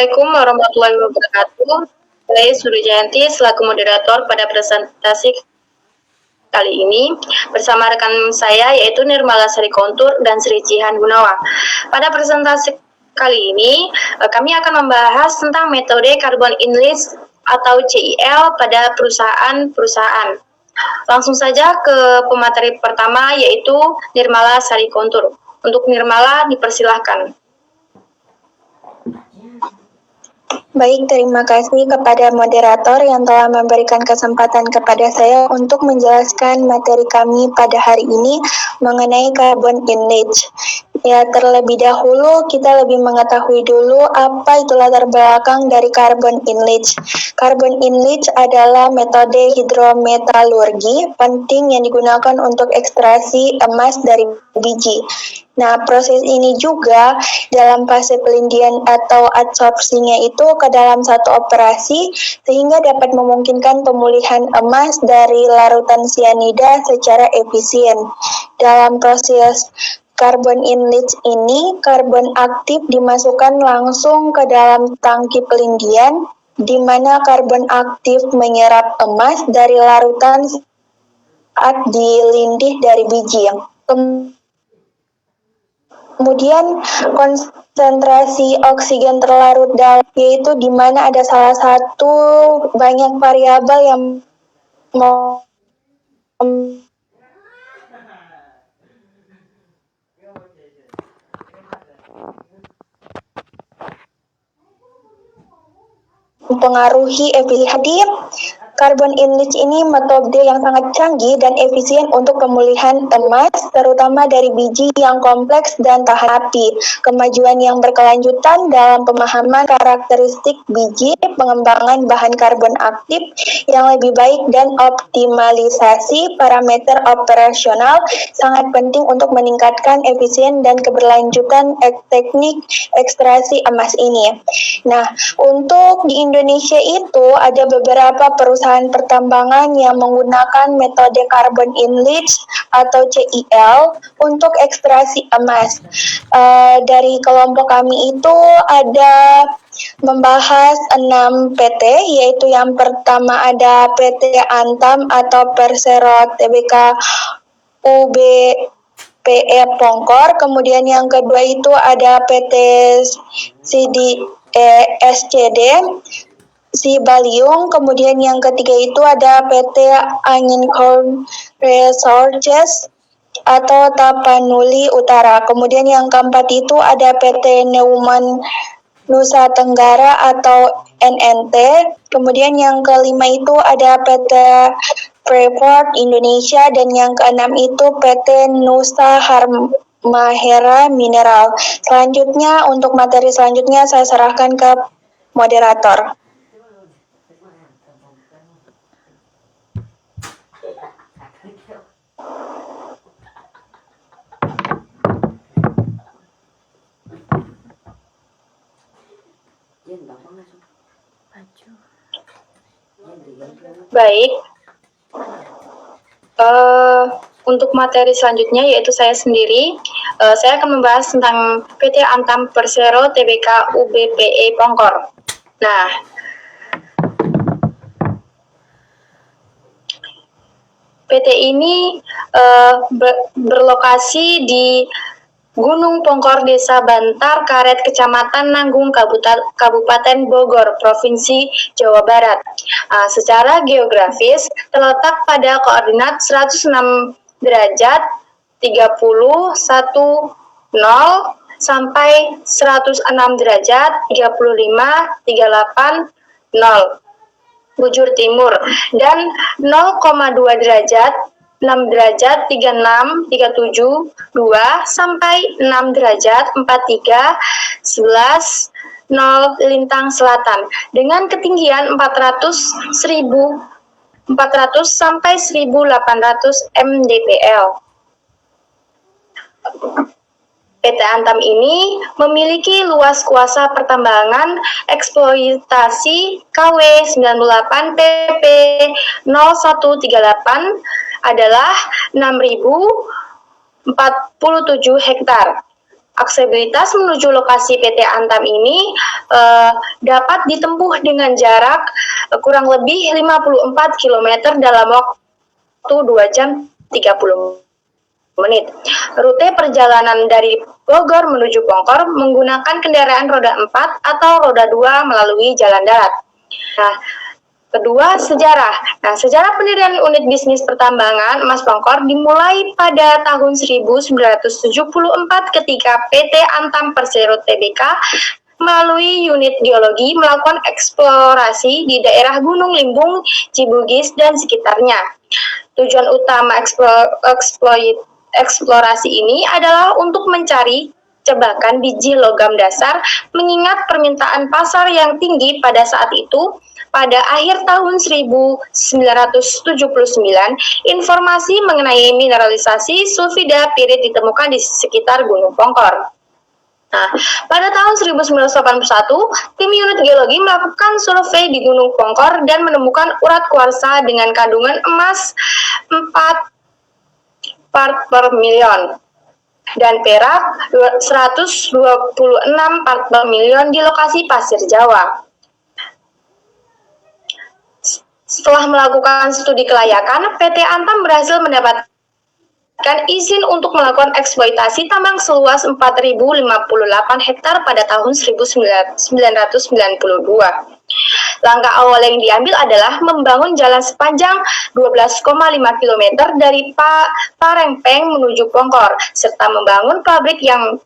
Assalamualaikum warahmatullahi wabarakatuh. Saya Suryajanti selaku moderator pada presentasi kali ini bersama rekan saya yaitu Nirmala Sari Kontur dan Sri Jihan Gunawan. Pada presentasi kali ini kami akan membahas tentang metode carbon inlet atau CIL pada perusahaan-perusahaan. Langsung saja ke pemateri pertama yaitu Nirmala Sari Kontur. Untuk Nirmala dipersilahkan. Baik, terima kasih kepada moderator yang telah memberikan kesempatan kepada saya untuk menjelaskan materi kami pada hari ini mengenai carbon inlet. Ya, terlebih dahulu kita lebih mengetahui dulu apa itu latar belakang dari carbon inlet. Carbon inlet adalah metode hidrometalurgi penting yang digunakan untuk ekstraksi emas dari biji. Nah, proses ini juga dalam fase pelindian atau adsorpsinya itu ke dalam satu operasi sehingga dapat memungkinkan pemulihan emas dari larutan sianida secara efisien. Dalam proses carbon inlet ini, karbon aktif dimasukkan langsung ke dalam tangki pelindian di mana karbon aktif menyerap emas dari larutan saat dilindih dari biji. Kemudian konsentrasi oksigen terlarut dalam yaitu di mana ada salah satu banyak variabel yang mempengaruhi efisiensi. Carbon inlet ini metode yang sangat canggih dan efisien untuk pemulihan emas, terutama dari biji yang kompleks dan tahan api. Kemajuan yang berkelanjutan dalam pemahaman karakteristik biji, pengembangan bahan karbon aktif yang lebih baik, dan optimalisasi parameter operasional sangat penting untuk meningkatkan efisien dan keberlanjutan teknik ekstraksi emas ini. Nah, untuk di Indonesia itu ada beberapa perusahaan pertambangan yang menggunakan metode carbon inlet atau CIL untuk ekstraksi emas. Dari kelompok kami itu ada membahas 6 PT, yaitu yang pertama ada PT Antam atau Persero Tbk UBPE Pongkor, kemudian yang kedua itu ada PT SCD Sibaliung, kemudian yang ketiga itu ada PT Angincorn Resources atau Tapanuli Utara, kemudian yang keempat itu ada PT Neumann Nusa Tenggara atau NNT, kemudian yang kelima itu ada PT Freeport Indonesia, dan yang keenam itu PT Nusa Mahera Mineral. Selanjutnya, untuk materi selanjutnya saya serahkan ke moderator. Baik, untuk materi selanjutnya yaitu saya sendiri, saya akan membahas tentang PT Antam Persero Tbk UBPE Pongkor. Nah, PT ini berlokasi di Gunung Pongkor, Desa Bantar Karet, Kecamatan Nanggung, Kabupaten Bogor, Provinsi Jawa Barat. Secara geografis terletak pada koordinat 106 derajat 30 sampai 106 derajat 35 38 bujur timur, dan 0,2 derajat 6 derajat 36 37 2 sampai 6 derajat 43 11 0 lintang selatan dengan ketinggian 400 sampai 1800 mdpl. PT Antam ini memiliki luas kuasa pertambangan eksploitasi KW 98 PP 0138 adalah 6.047 hektar Aksesibilitas menuju lokasi PT Antam ini dapat ditempuh dengan jarak kurang lebih 54 km dalam waktu 2 jam 30 menit. Rute perjalanan dari Bogor menuju Pongkor menggunakan kendaraan roda 4 atau roda 2 melalui jalan darat. Nah, kedua, sejarah. Nah, sejarah pendirian unit bisnis pertambangan emas Pongkor dimulai pada tahun 1974 ketika PT Antam Persero Tbk melalui unit geologi melakukan eksplorasi di daerah Gunung Limbung, Cibugis, dan sekitarnya. Tujuan utama eksplorasi ini adalah untuk mencari jebakan biji logam dasar mengingat permintaan pasar yang tinggi pada saat itu. Pada akhir tahun 1979, informasi mengenai mineralisasi sulfida pirit ditemukan di sekitar Gunung Pongkor. Nah, pada tahun 1981, tim unit geologi melakukan survei di Gunung Pongkor dan menemukan urat kuarsa dengan kandungan emas 4 part per million dan perak 126 part per million di lokasi Pasir Jawa. Setelah melakukan studi kelayakan, PT Antam berhasil mendapatkan izin untuk melakukan eksploitasi tambang seluas 4.058 hektar pada tahun 1992. Langkah awal yang diambil adalah membangun jalan sepanjang 12,5 km dari Parengpeng menuju Pongkor, serta membangun pabrik yang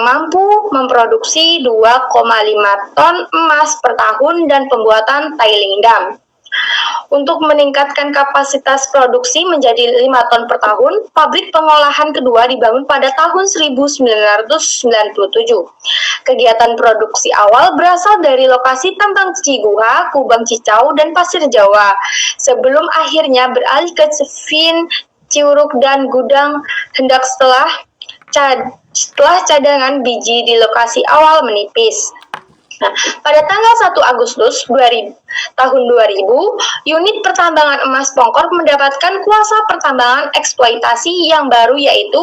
mampu memproduksi 2,5 ton emas per tahun dan pembuatan tailing dam. Untuk meningkatkan kapasitas produksi menjadi 5 ton per tahun, pabrik pengolahan kedua dibangun pada tahun 1997. Kegiatan produksi awal berasal dari lokasi tambang Ciguha, Kubang Cicau, dan Pasir Jawa, sebelum akhirnya beralih ke Cefin, Ciuruk, dan Gudang Hendak setelah cadangan biji di lokasi awal menipis. Nah, pada tanggal 1 Agustus tahun 2000, unit pertambangan emas Pongkor mendapatkan kuasa pertambangan eksploitasi yang baru yaitu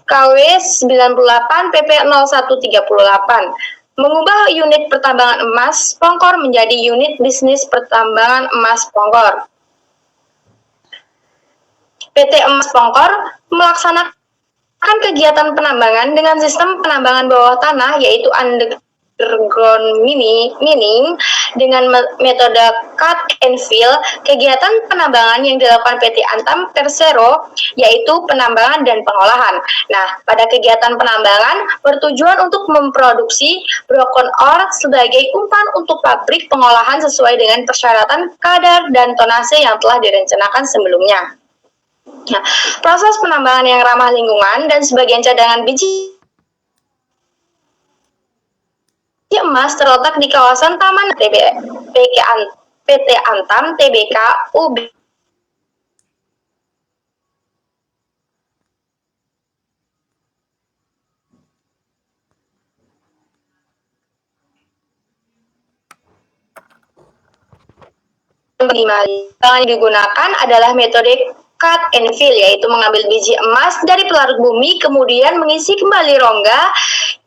KW 98 PP 0138, mengubah unit pertambangan emas Pongkor menjadi unit bisnis pertambangan emas Pongkor. PT Emas Pongkor melaksanakan kegiatan penambangan dengan sistem penambangan bawah tanah yaitu underground mining dengan metode cut and fill. Kegiatan penambangan yang dilakukan PT Antam Persero yaitu penambangan dan pengolahan. Nah, pada kegiatan penambangan bertujuan untuk memproduksi broken ore sebagai umpan untuk pabrik pengolahan sesuai dengan persyaratan kadar dan tonase yang telah direncanakan sebelumnya. Nah, proses penambangan yang ramah lingkungan dan sebagian cadangan biji emas terletak di kawasan Taman PT Antam Tbk UB. Yang digunakan adalah metode cut and fill, yaitu mengambil biji emas dari pelarut bumi kemudian mengisi kembali rongga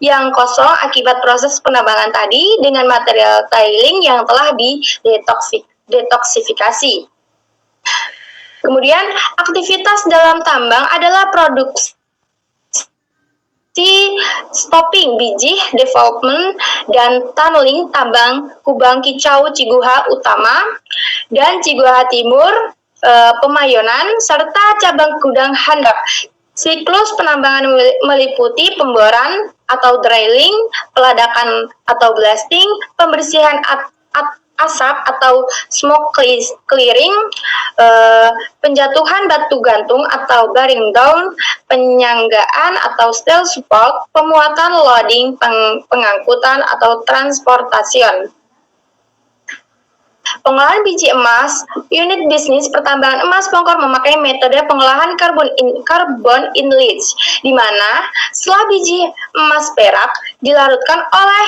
yang kosong akibat proses penambangan tadi dengan material tailing yang telah detoksifikasi. Kemudian aktivitas dalam tambang adalah produksi stopping biji, development, dan tunneling tambang Kubang Kicau Ciguha Utama dan Ciguha Timur, Pemayonan, serta cabang Gudang Hendak. Siklus penambangan meliputi pemboran atau drilling, peladakan atau blasting, pembersihan asap atau smoke clearing, penjatuhan batu gantung atau bearing down, penyanggaan atau steel support, pemuatan loading, pengangkutan atau transportation. Pengolahan biji emas, unit bisnis pertambangan emas Pongkor memakai metode pengolahan carbon in leach, di mana setelah biji emas perak dilarutkan oleh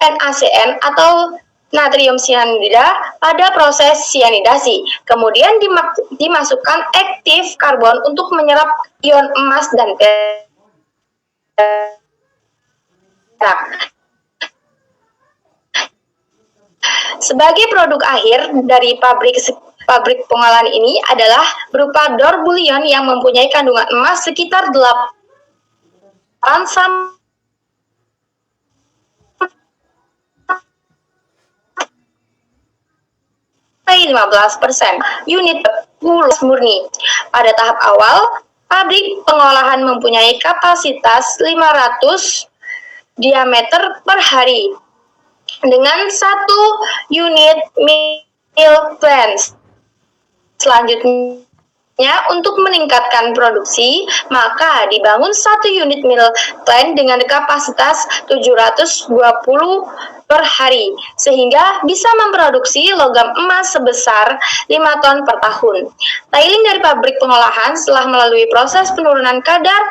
NaCN atau natrium cyanida pada proses cyanidasi, kemudian dimasukkan aktif karbon untuk menyerap ion emas dan perak. Sebagai produk akhir dari pabrik pengolahan ini adalah berupa d'or bullion yang mempunyai kandungan emas sekitar 8 sampai 15% unit murni. Pada tahap awal, pabrik pengolahan mempunyai kapasitas 500 diameter per hari dengan 1 unit mill plant. Selanjutnya, untuk meningkatkan produksi, maka dibangun 1 unit mill plant dengan kapasitas 720 per hari, sehingga bisa memproduksi logam emas sebesar 5 ton per tahun. Tailing dari pabrik pengolahan setelah melalui proses penurunan kadar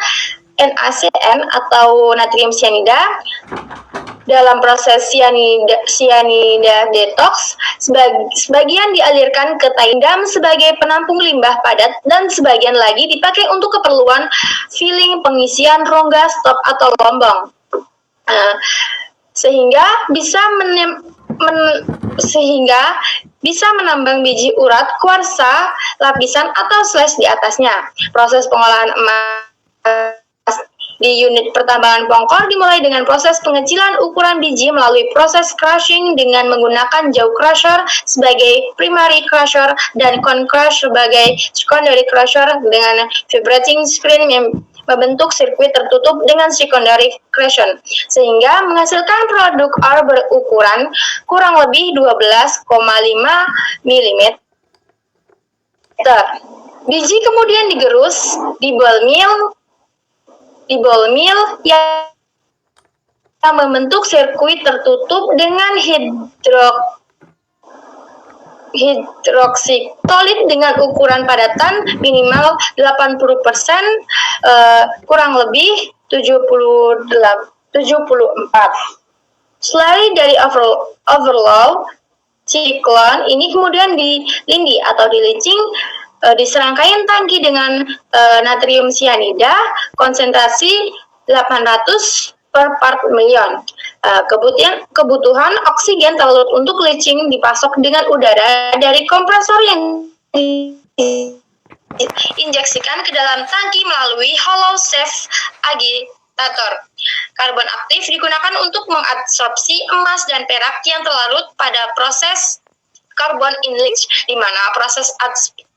NaCN atau natrium cyanida dalam proses cyanida detox, sebagian dialirkan ke tailing dam sebagai penampung limbah padat dan sebagian lagi dipakai untuk keperluan filling pengisian rongga stop atau lombong. Sehingga bisa menambang biji urat, kuarsa, lapisan atau slash di atasnya. Proses pengolahan emas di unit pertambangan Pongkor dimulai dengan proses pengecilan ukuran biji melalui proses crushing dengan menggunakan jaw crusher sebagai primary crusher dan cone crusher sebagai secondary crusher dengan vibrating screen yang membentuk sirkuit tertutup dengan secondary crusher sehingga menghasilkan produk ore berukuran kurang lebih 12,5 mm. Biji kemudian digerus di ball mill yang membentuk sirkuit tertutup dengan hidroksitolit dengan ukuran padatan minimal 80%, kurang lebih 74. Slurry dari overload siklon ini kemudian dilindi atau dilicing di serangkaian tangki dengan natrium cyanida konsentrasi 800 per part million. Kebutuhan oksigen telur untuk leaching dipasok dengan udara dari kompresor yang diinjeksikan ke dalam tangki melalui hollow shaft agitator. Karbon aktif digunakan untuk mengabsorpsi emas dan perak yang terlarut pada proses carbon in leach, di mana proses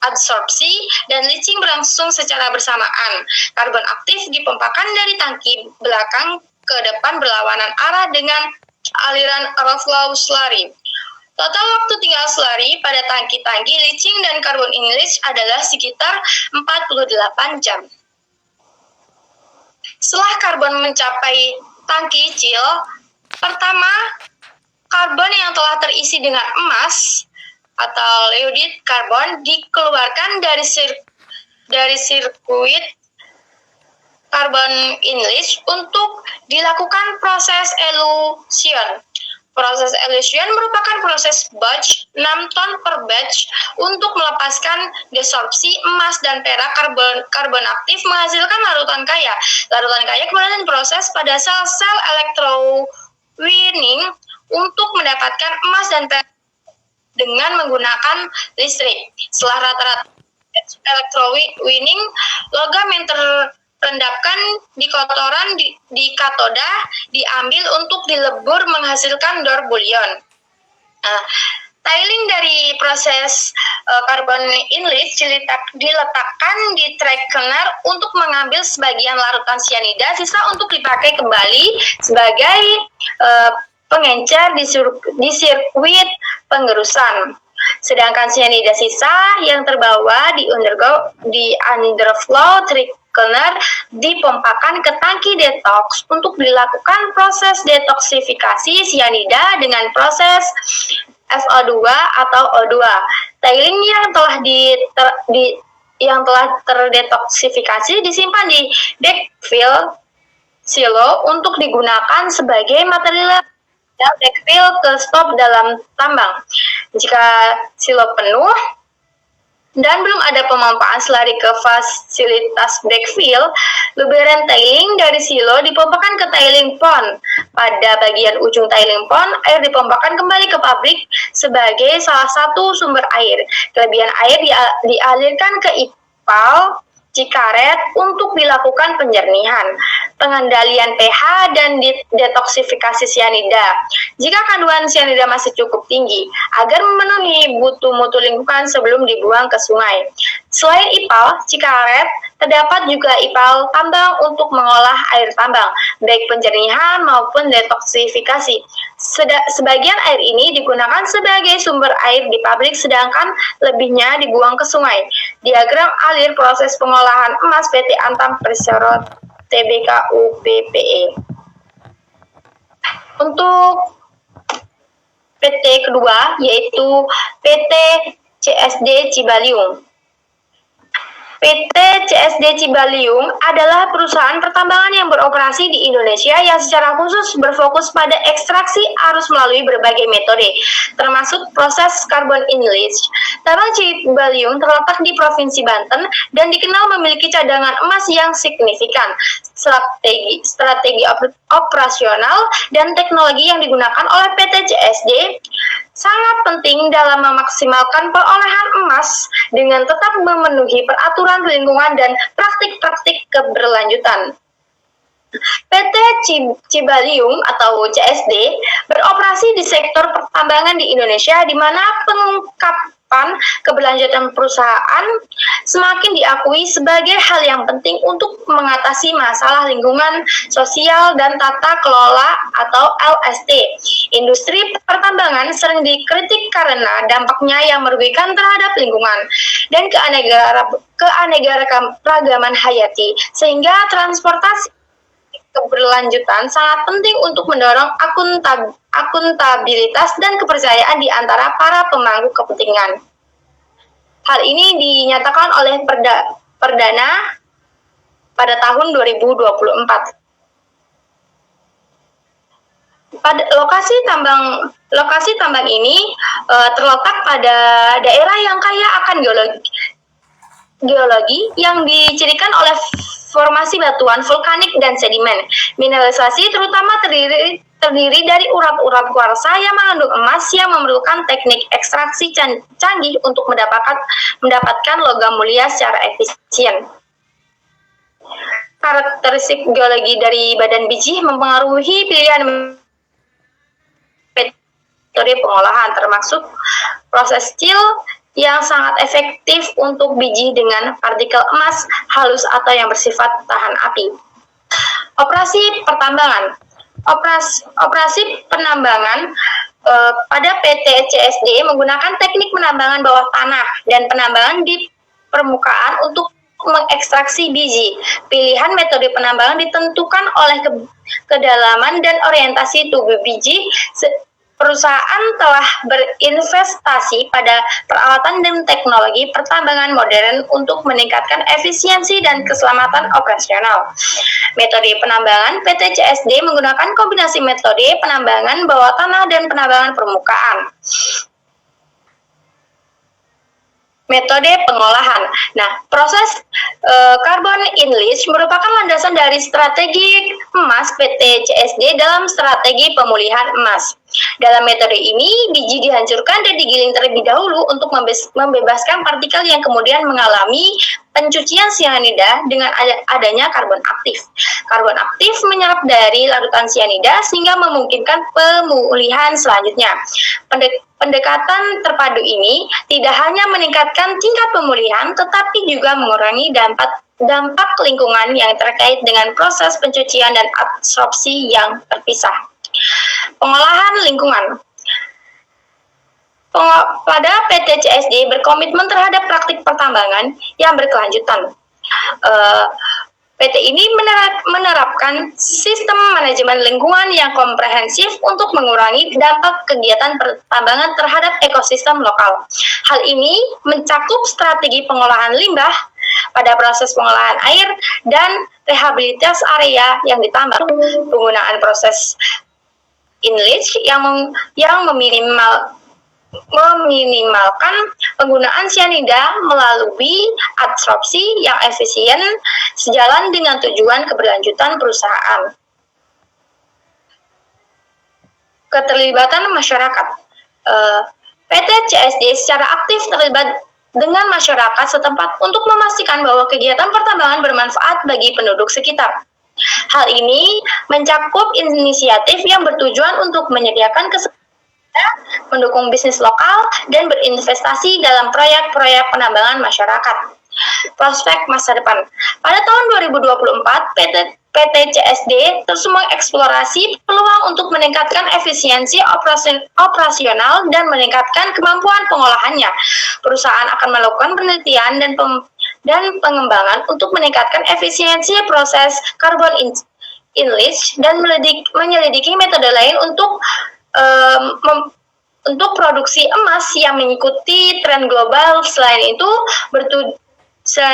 adsorpsi dan leaching berlangsung secara bersamaan. Karbon aktif dipompakan dari tangki belakang ke depan berlawanan arah dengan aliran overflow slurry. Total waktu tinggal slurry pada tangki-tangki leaching dan carbon in leach adalah sekitar 48 jam. Setelah karbon mencapai tangki chill, pertama, karbon yang telah terisi dengan emas atau leudite karbon dikeluarkan dari sirkuit carbon in leach untuk dilakukan proses elution. Proses elution merupakan proses batch 6 ton per batch untuk melepaskan desorpsi emas dan perak. Karbon aktif menghasilkan larutan kaya. Larutan kaya kemudian diproses pada sel-sel electrowinning untuk mendapatkan emas dan perak dengan menggunakan listrik. Setelah rata-rata electrowinning, logam yang terendapkan di kotoran di katoda diambil untuk dilebur menghasilkan d'or bullion. Tailing dari proses carbon in leach diletakkan di tracker untuk mengambil sebagian larutan cyanida, sisa untuk dipakai kembali sebagai pengencer di sirkuit pengerusan. Sedangkan cyanida sisa yang terbawa di underflow trickler dipompakan ke tangki detox untuk dilakukan proses detoksifikasi cyanida dengan proses FO2 atau O2. Tailing yang telah terdetoksifikasi disimpan di backfill silo untuk digunakan sebagai material backfill ke stop dalam tambang. Jika silo penuh, dan belum ada pemompaan selari ke fasilitas backfill, luberan tailing dari silo dipompakan ke tailing pond. Pada bagian ujung tailing pond, air dipompakan kembali ke pabrik sebagai salah satu sumber air. Kelebihan air dialirkan ke IPAL Cikaret untuk dilakukan penjernihan, pengendalian pH, dan detoksifikasi sianida. Jika kandungan sianida masih cukup tinggi, agar memenuhi mutu lingkungan sebelum dibuang ke sungai. Selain IPAL Cikaret, terdapat juga IPAL tambang untuk mengolah air tambang, baik penjernihan maupun detoksifikasi. Sebagian air ini digunakan sebagai sumber air di pabrik, sedangkan lebihnya dibuang ke sungai. Diagram alir proses pengolahan emas PT Antam Persero Tbk UPPE. Untuk PT kedua yaitu PT CSD Cibaliung. PT CSD Cibaliung adalah perusahaan pertambangan yang beroperasi di Indonesia yang secara khusus berfokus pada ekstraksi arus melalui berbagai metode, termasuk proses carbon in-leach. Tambang Cibaliung terletak di Provinsi Banten dan dikenal memiliki cadangan emas yang signifikan. Strategi operasional dan teknologi yang digunakan oleh PT CSD sangat penting dalam memaksimalkan perolehan emas dengan tetap memenuhi peraturan lingkungan dan praktik-praktik keberlanjutan. PT Cibaliung atau CSD beroperasi di sektor pertambangan di Indonesia, di mana pengungkapan keberlanjutan perusahaan semakin diakui sebagai hal yang penting untuk mengatasi masalah lingkungan, sosial, dan tata kelola atau LST. Industri pertambangan sering dikritik karena dampaknya yang merugikan terhadap lingkungan dan keanekaragaman hayati, sehingga transportasi keberlanjutan sangat penting untuk mendorong akuntabilitas dan kepercayaan di antara para pemangku kepentingan. Hal ini dinyatakan oleh Perdana pada tahun 2024. Pada lokasi tambang ini terletak pada daerah yang kaya akan geologi yang dicirikan oleh formasi batuan vulkanik dan sedimen. Mineralisasi terutama terdiri dari urap-urap kuarsa yang mengandung emas yang memerlukan teknik ekstraksi canggih untuk mendapatkan logam mulia secara efisien. Karakteristik geologi dari badan biji mempengaruhi pilihan metode pengolahan, termasuk proses chill yang sangat efektif untuk biji dengan partikel emas halus atau yang bersifat tahan api. Operasi pertambangan. Operasi penambangan pada PT CSD menggunakan teknik penambangan bawah tanah dan penambangan di permukaan untuk mengekstraksi biji. Pilihan metode penambangan ditentukan oleh kedalaman dan orientasi tubuh biji. Perusahaan telah berinvestasi pada peralatan dan teknologi pertambangan modern untuk meningkatkan efisiensi dan keselamatan operasional. Metode penambangan PT CSD menggunakan kombinasi metode penambangan bawah tanah dan penambangan permukaan. Metode pengolahan. Nah, proses carbon in-leach merupakan landasan dari strategi emas PT CSD dalam strategi pemulihan emas. Dalam metode ini, biji dihancurkan dan digiling terlebih dahulu untuk membebaskan partikel yang kemudian mengalami pencucian sianida dengan adanya karbon aktif. Karbon aktif menyerap dari larutan sianida sehingga memungkinkan pemulihan selanjutnya. Pendekatan terpadu ini tidak hanya meningkatkan tingkat pemulihan, tetapi juga mengurangi dampak lingkungan yang terkait dengan proses pencucian dan absorpsi yang terpisah. Pengolahan lingkungan. Pada PT CSD berkomitmen terhadap praktik pertambangan yang berkelanjutan. PT ini menerapkan sistem manajemen lingkungan yang komprehensif untuk mengurangi dampak kegiatan pertambangan terhadap ekosistem lokal. Hal ini mencakup strategi pengolahan limbah pada proses pengolahan air dan rehabilitas area yang ditambang, penggunaan proses in-leach yang meminimalkan penggunaan sianida melalui absorpsi yang efisien sejalan dengan tujuan keberlanjutan perusahaan. Keterlibatan masyarakat. PT CSD secara aktif terlibat dengan masyarakat setempat untuk memastikan bahwa kegiatan pertambangan bermanfaat bagi penduduk sekitar. Hal ini mencakup inisiatif yang bertujuan untuk menyediakan kesempatan mendukung bisnis lokal dan berinvestasi dalam proyek-proyek penambangan masyarakat. Prospek masa depan. Pada tahun 2024, PT CSD terus mengeksplorasi peluang untuk meningkatkan efisiensi operasional dan meningkatkan kemampuan pengolahannya. Perusahaan akan melakukan penelitian dan pengembangan untuk meningkatkan efisiensi proses carbon in-leach dan menyelidiki metode lain untuk produksi emas yang mengikuti tren global. Selain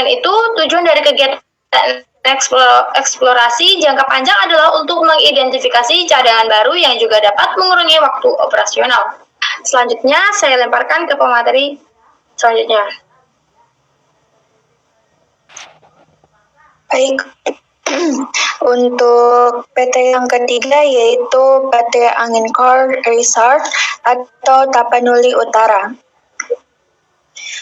itu, tujuan dari kegiatan eksplorasi jangka panjang adalah untuk mengidentifikasi cadangan baru yang juga dapat mengurangi waktu operasional. Selanjutnya, saya lemparkan ke pemateri selanjutnya. Baik, untuk PT yang ketiga yaitu PT Angin Core Resort atau Tapanuli Utara.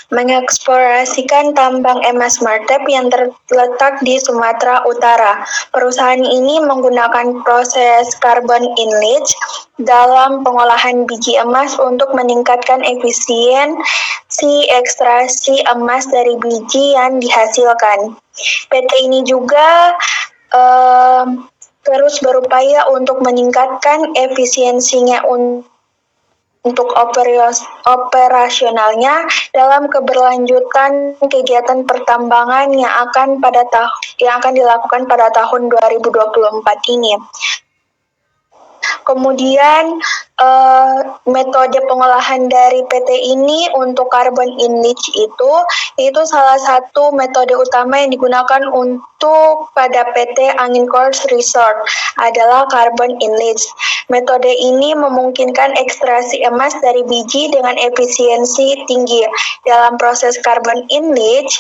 Mengeksplorasikan tambang emas Martep yang terletak di Sumatera Utara. Perusahaan ini menggunakan proses carbon in-leach dalam pengolahan biji emas untuk meningkatkan efisiensi ekstraksi emas dari biji yang dihasilkan. PT ini juga terus berupaya untuk meningkatkan efisiensinya untuk operasionalnya dalam keberlanjutan kegiatan pertambangan yang akan dilakukan pada tahun 2024 ini. Kemudian metode pengolahan dari PT ini untuk carbon in-leach itu salah satu metode utama yang digunakan untuk pada PT Angin Core Resort adalah carbon in-leach. Metode ini memungkinkan ekstraksi emas dari biji dengan efisiensi tinggi. Dalam proses carbon in-leach,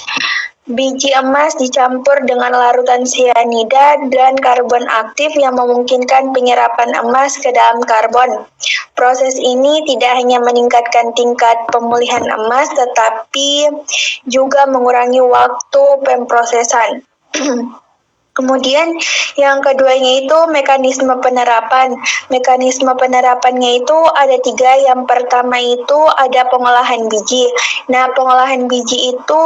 biji emas dicampur dengan larutan sianida dan karbon aktif yang memungkinkan penyerapan emas ke dalam karbon. Proses ini tidak hanya meningkatkan tingkat pemulihan emas, tetapi juga mengurangi waktu pemrosesan. Kemudian yang keduanya itu mekanisme penerapan. Mekanisme penerapannya itu ada 3. Yang pertama itu ada pengolahan biji. Nah, pengolahan biji itu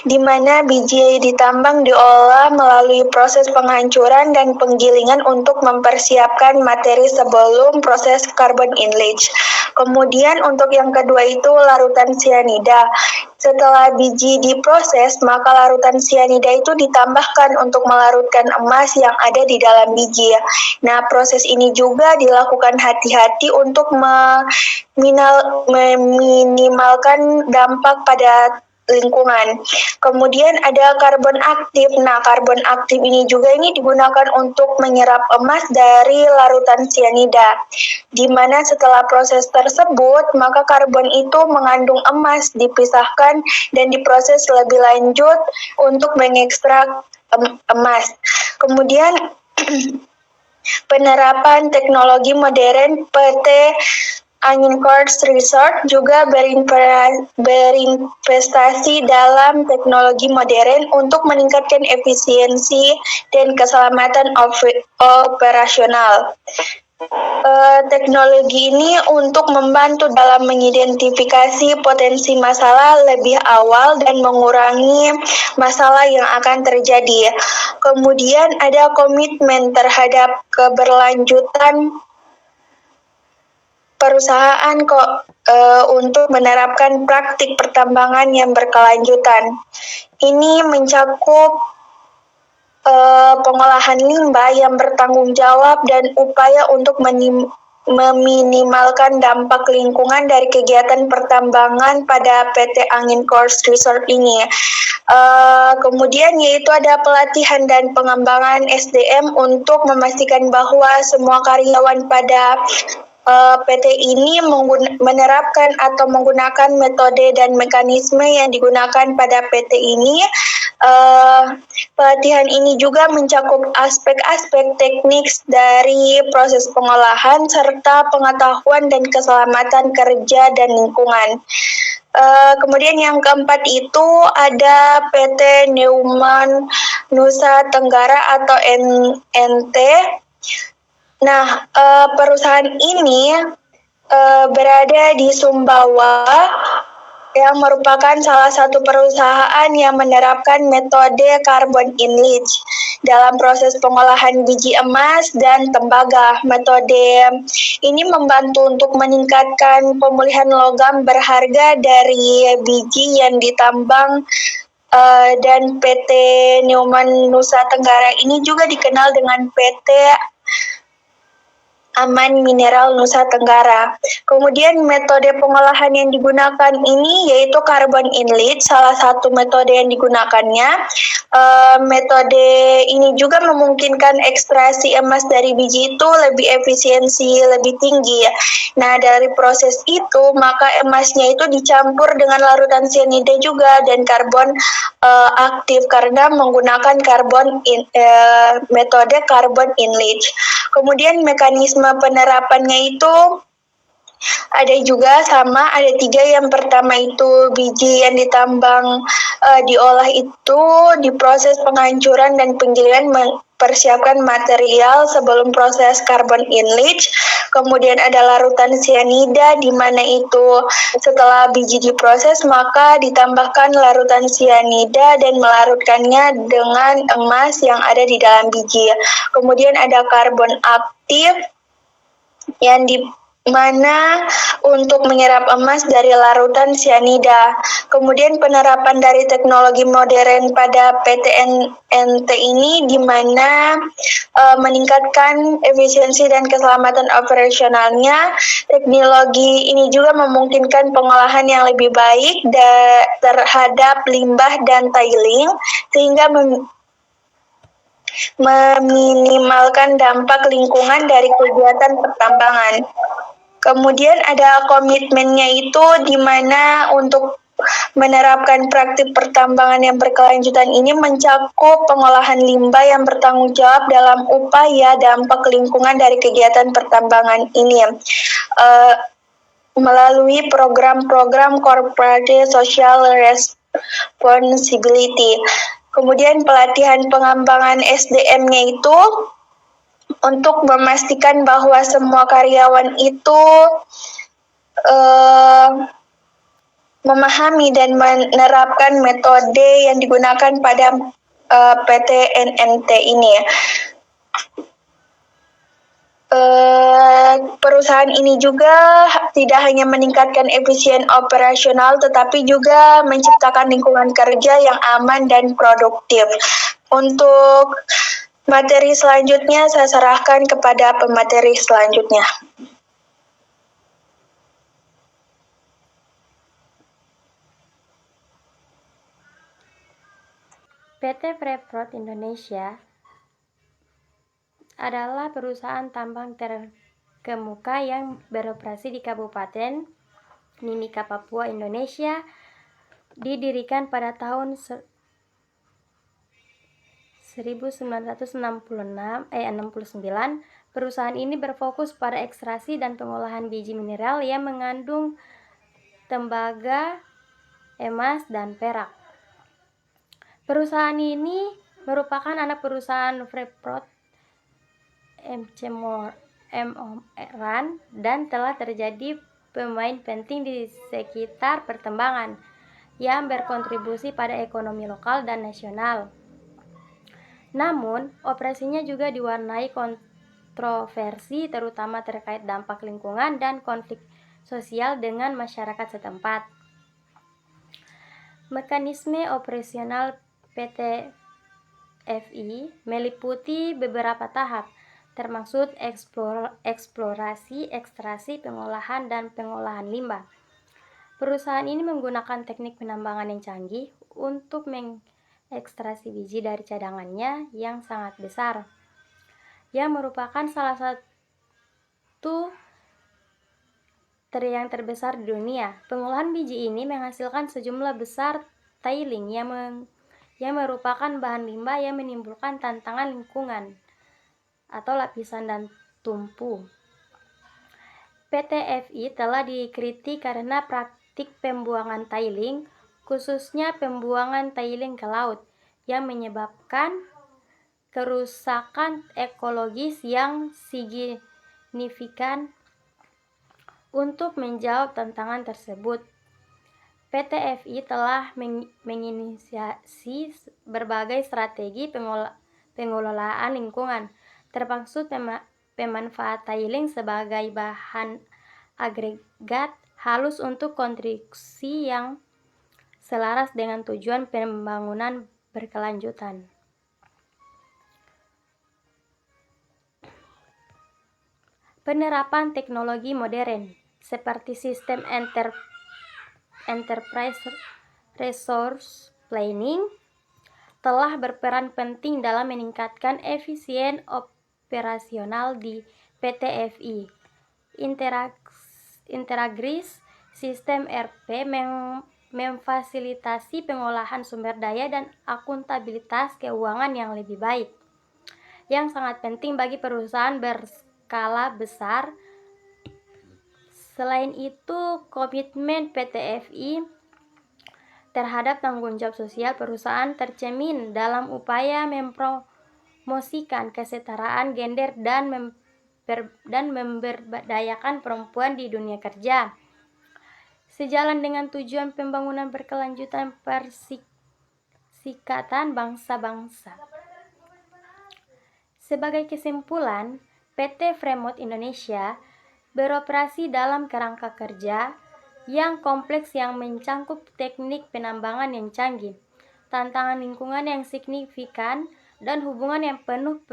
di mana biji ditambang diolah melalui proses penghancuran dan penggilingan untuk mempersiapkan materi sebelum proses carbon in-leach. Kemudian untuk yang kedua itu larutan sianida. Setelah biji diproses, maka larutan sianida itu ditambahkan untuk melarutkan emas yang ada di dalam biji. Nah, proses ini juga dilakukan hati-hati untuk meminimalkan dampak pada lingkungan. Kemudian ada karbon aktif. Nah, karbon aktif ini digunakan untuk menyerap emas dari larutan sianida. Di mana setelah proses tersebut, maka karbon itu mengandung emas, dipisahkan dan diproses lebih lanjut untuk mengekstrak emas. Kemudian penerapan teknologi modern PT Angin Core Resort juga berinvestasi dalam teknologi modern untuk meningkatkan efisiensi dan keselamatan operasional. Teknologi ini untuk membantu dalam mengidentifikasi potensi masalah lebih awal dan mengurangi masalah yang akan terjadi. Kemudian ada komitmen terhadap keberlanjutan perusahaan untuk menerapkan praktik pertambangan yang berkelanjutan. Ini mencakup pengolahan limbah yang bertanggung jawab dan upaya untuk meminimalkan dampak lingkungan dari kegiatan pertambangan pada PT Angin Core Resort ini. Kemudian yaitu ada pelatihan dan pengembangan SDM untuk memastikan bahwa semua karyawan pada PT ini menerapkan atau menggunakan metode dan mekanisme yang digunakan pada PT ini. Pelatihan ini juga mencakup aspek-aspek teknik dari proses pengolahan serta pengetahuan dan keselamatan kerja dan lingkungan. Kemudian yang keempat itu ada PT Neumann Nusa Tenggara atau NNT. Nah, perusahaan ini berada di Sumbawa yang merupakan salah satu perusahaan yang menerapkan metode carbon in leach dalam proses pengolahan biji emas dan tembaga. Metode ini membantu untuk meningkatkan pemulihan logam berharga dari biji yang ditambang dan PT Neumann Nusa Tenggara ini juga dikenal dengan PT Aman Mineral Nusa Tenggara. Kemudian metode pengolahan yang digunakan ini yaitu carbon in leach, salah satu metode yang digunakannya. Metode ini juga memungkinkan ekstraksi emas dari biji itu lebih efisiensi, lebih tinggi. Nah, dari proses itu maka emasnya itu dicampur dengan larutan cyanida juga dan karbon aktif karena menggunakan metode carbon in leach. Kemudian mekanisme penerapannya itu ada juga sama, ada 3. Yang pertama itu biji yang ditambang diolah itu diproses penghancuran dan penggilingan mempersiapkan material sebelum proses carbon in leach. Kemudian ada larutan cyanida di mana itu setelah biji diproses maka ditambahkan larutan cyanida dan melarutkannya dengan emas yang ada di dalam biji. Kemudian ada karbon aktif yang di mana untuk menyerap emas dari larutan cyanida. Kemudian penerapan dari teknologi modern pada PTNNT ini di mana meningkatkan efisiensi dan keselamatan operasionalnya. Teknologi ini juga memungkinkan pengolahan yang lebih baik terhadap limbah dan tailing sehingga meminimalkan dampak lingkungan dari kegiatan pertambangan. Kemudian ada komitmennya itu di mana untuk menerapkan praktik pertambangan yang berkelanjutan ini mencakup pengolahan limbah yang bertanggung jawab dalam upaya dampak lingkungan dari kegiatan pertambangan ini. Melalui program-program corporate social responsibility. Kemudian pelatihan pengembangan SDM-nya itu untuk memastikan bahwa semua karyawan itu memahami dan menerapkan metode yang digunakan pada PT NNT ini. Perusahaan ini juga tidak hanya meningkatkan efisien operasional tetapi juga menciptakan lingkungan kerja yang aman dan produktif. Untuk materi selanjutnya saya serahkan kepada pemateri selanjutnya. PT Freeport Indonesia adalah perusahaan tambang terkemuka yang beroperasi di Kabupaten Mimika, Papua, Indonesia. Didirikan pada tahun 1969. Perusahaan ini berfokus pada ekstraksi dan pengolahan biji mineral yang mengandung tembaga, emas, dan perak. Perusahaan ini merupakan anak perusahaan Freeport McMoran dan telah terjadi pemain penting di sekitar pertambangan yang berkontribusi pada ekonomi lokal dan nasional. Namun, operasinya juga diwarnai kontroversi terutama terkait dampak lingkungan dan konflik sosial dengan masyarakat setempat. Mekanisme operasional PT FI meliputi beberapa tahap, termasuk eksplorasi, ekstraksi, pengolahan, dan pengolahan limbah. Perusahaan ini menggunakan teknik penambangan yang canggih untuk mengekstraksi biji dari cadangannya yang sangat besar, yang merupakan salah satu yang terbesar di dunia. Pengolahan biji ini menghasilkan sejumlah besar tailing yang merupakan bahan limbah yang menimbulkan tantangan lingkungan atau lapisan dan tumpu. PT FI telah dikritik karena praktik pembuangan tailing, khususnya pembuangan tailing ke laut, yang menyebabkan kerusakan ekologis yang signifikan. Untuk menjawab tantangan tersebut, PT FI telah menginisiasi berbagai strategi pengelolaan lingkungan, termasuk pemanfaat tailing sebagai bahan agregat halus untuk konstruksi yang selaras dengan tujuan pembangunan berkelanjutan. Penerapan teknologi modern seperti sistem enterprise resource planning telah berperan penting dalam meningkatkan efisien operasional di PT FI. Interagris sistem ERP memfasilitasi pengolahan sumber daya dan akuntabilitas keuangan yang lebih baik, yang sangat penting bagi perusahaan berskala besar. Selain itu, komitmen PT FI terhadap tanggung jawab sosial perusahaan tercermin dalam upaya mempromosikan kesetaraan gender dan memberdayakan perempuan di dunia kerja. Sejalan dengan tujuan pembangunan berkelanjutan Perserikatan Bangsa-Bangsa. Sebagai kesimpulan, PT Freeport Indonesia beroperasi dalam kerangka kerja yang kompleks yang mencakup teknik penambangan yang canggih, tantangan lingkungan yang signifikan, dan hubungan yang penuh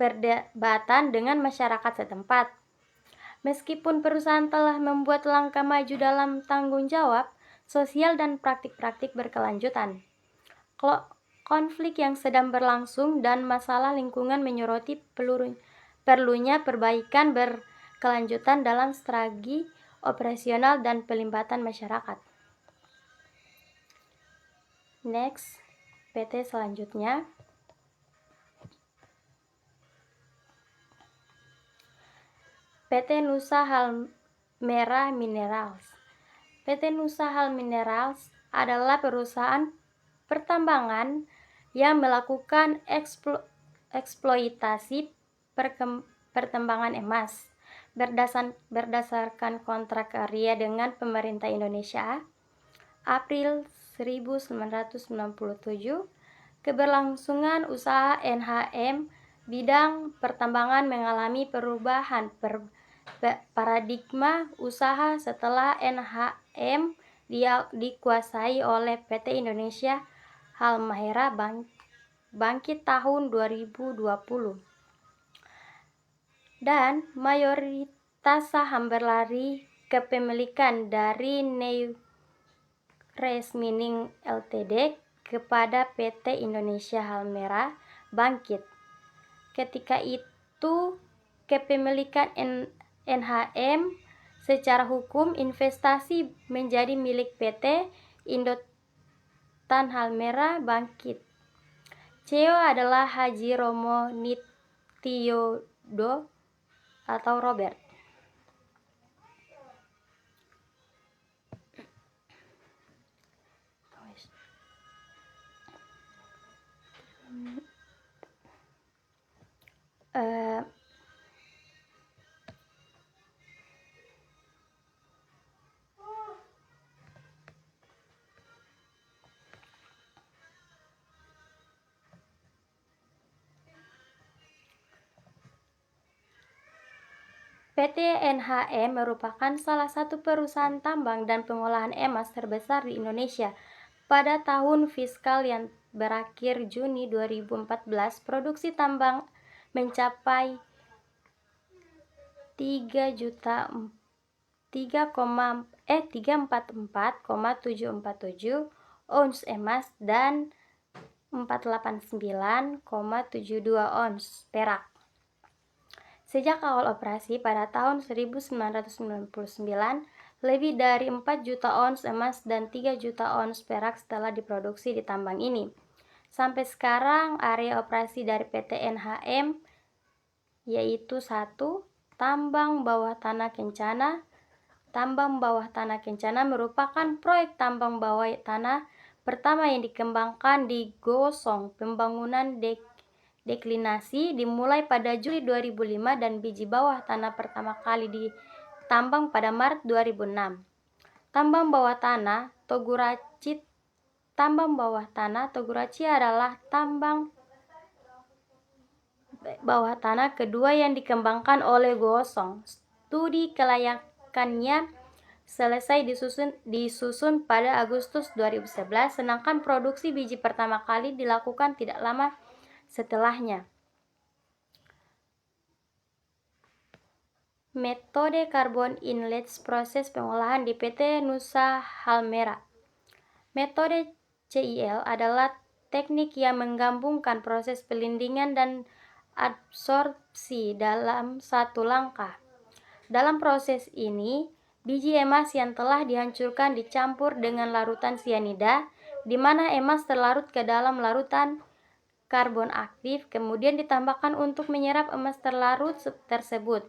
perdebatan dengan masyarakat setempat. Meskipun perusahaan telah membuat langkah maju dalam tanggung jawab sosial dan praktik-praktik berkelanjutan, konflik yang sedang berlangsung dan masalah lingkungan menyoroti perlunya perbaikan berkelanjutan dalam strategi operasional dan pelibatan masyarakat. Next, PT selanjutnya. PT Nusa Halmera Minerals. PT Nusa Halmera Minerals adalah perusahaan pertambangan yang melakukan eksploitasi pertambangan emas. Berdasarkan kontrak karya dengan pemerintah Indonesia April 1997, keberlangsungan usaha NHM bidang pertambangan mengalami perubahan paradigma usaha setelah NHM dikuasai oleh PT Indonesia Halmahera Bangkit tahun 2020. Dan mayoritas saham berlari kepemilikan dari Newcrest Mining Ltd kepada PT Indonesia Halmera Bangkit. Ketika itu, kepemilikan NHM secara hukum investasi menjadi milik PT Indotan Halmera Bangkit. CEO adalah Haji Romo Nityodo atau Robert. PT NHM merupakan salah satu perusahaan tambang dan pengolahan emas terbesar di Indonesia. Pada tahun fiskal yang berakhir Juni 2014, produksi tambang mencapai 344,747 ons emas dan 489,72 ons perak. Sejak awal operasi pada tahun 1999, lebih dari 4 juta ons emas dan 3 juta ons perak telah diproduksi di tambang ini. Sampai sekarang, area operasi dari PT NHM yaitu 1. Tambang bawah tanah Kencana. Tambang bawah tanah Kencana merupakan proyek tambang bawah tanah pertama yang dikembangkan di Gosong. Pembangunan deklinasi dimulai pada Juli 2005 dan biji bawah tanah pertama kali ditambang pada Maret 2006. Tambang bawah tanah Toguraci adalah tambang bawah tanah kedua yang dikembangkan oleh Gosong. Studi kelayakannya selesai disusun pada Agustus 2011, sedangkan produksi biji pertama kali dilakukan tidak lama setelahnya. Metode Carbon Inlet proses pengolahan di PT Nusa Halmera. Metode CIL adalah teknik yang menggabungkan proses pelindingan dan absorpsi dalam satu langkah. Dalam proses ini, biji emas yang telah dihancurkan dicampur dengan larutan sianida, di mana emas terlarut ke dalam larutan karbon aktif, kemudian ditambahkan untuk menyerap emas terlarut tersebut.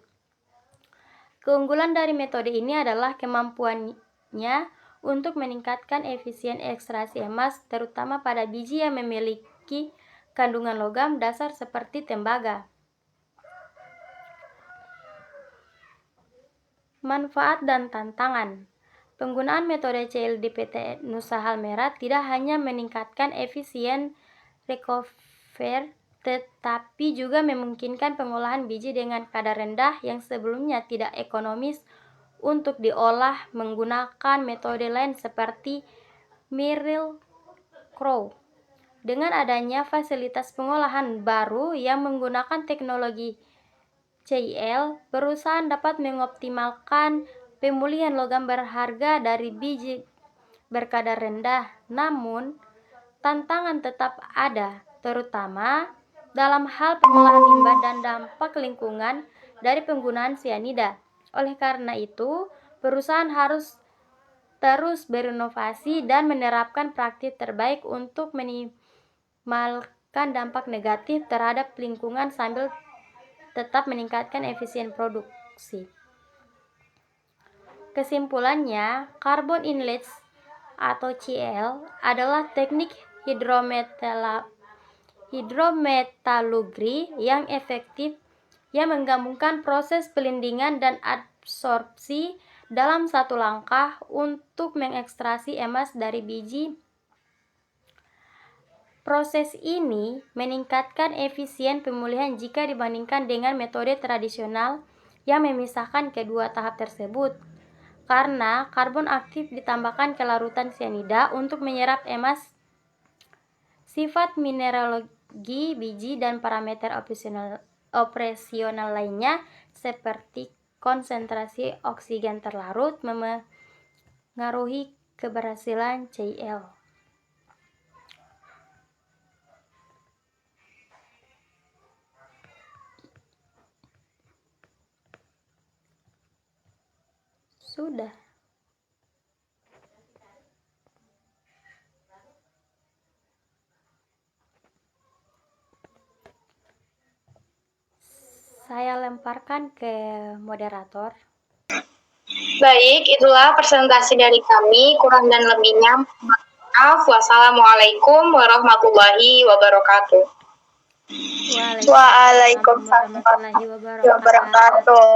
Keunggulan dari metode ini adalah kemampuannya untuk meningkatkan efisien ekstraksi emas, terutama pada biji yang memiliki kandungan logam dasar seperti tembaga. Manfaat dan tantangan. Penggunaan metode CIL di PT Nusa Halmera tidak hanya meningkatkan efisien recovery, tetapi juga memungkinkan pengolahan biji dengan kadar rendah yang sebelumnya tidak ekonomis untuk diolah menggunakan metode lain seperti Miracle-Gro. Dengan adanya fasilitas pengolahan baru yang menggunakan teknologi CIL, perusahaan dapat mengoptimalkan pemulihan logam berharga dari biji berkadar rendah. Namun, tantangan tetap ada, terutama dalam hal pengolahan limbah dan dampak lingkungan dari penggunaan sianida. Oleh karena itu, perusahaan harus terus berinovasi dan menerapkan praktik terbaik untuk minimalkan dampak negatif terhadap lingkungan sambil tetap meningkatkan efisien produksi. Kesimpulannya, carbon inlets atau CIL adalah teknik hidrometalurgi yang efektif yang menggabungkan proses pelindingan dan absorpsi dalam satu langkah untuk mengekstraksi emas dari biji. Proses ini meningkatkan efisien pemulihan jika dibandingkan dengan metode tradisional yang memisahkan kedua tahap tersebut, karena karbon aktif ditambahkan ke larutan sianida untuk menyerap emas. Sifat mineralogi biji dan parameter operasional lainnya seperti konsentrasi oksigen terlarut memengaruhi keberhasilan CIL. Sudah. Saya lemparkan ke moderator. Baik, itulah presentasi dari kami. Kurang dan lebihnya, maaf. Wassalamualaikum warahmatullahi wabarakatuh. Waalaikumsalam warahmatullahi wabarakatuh.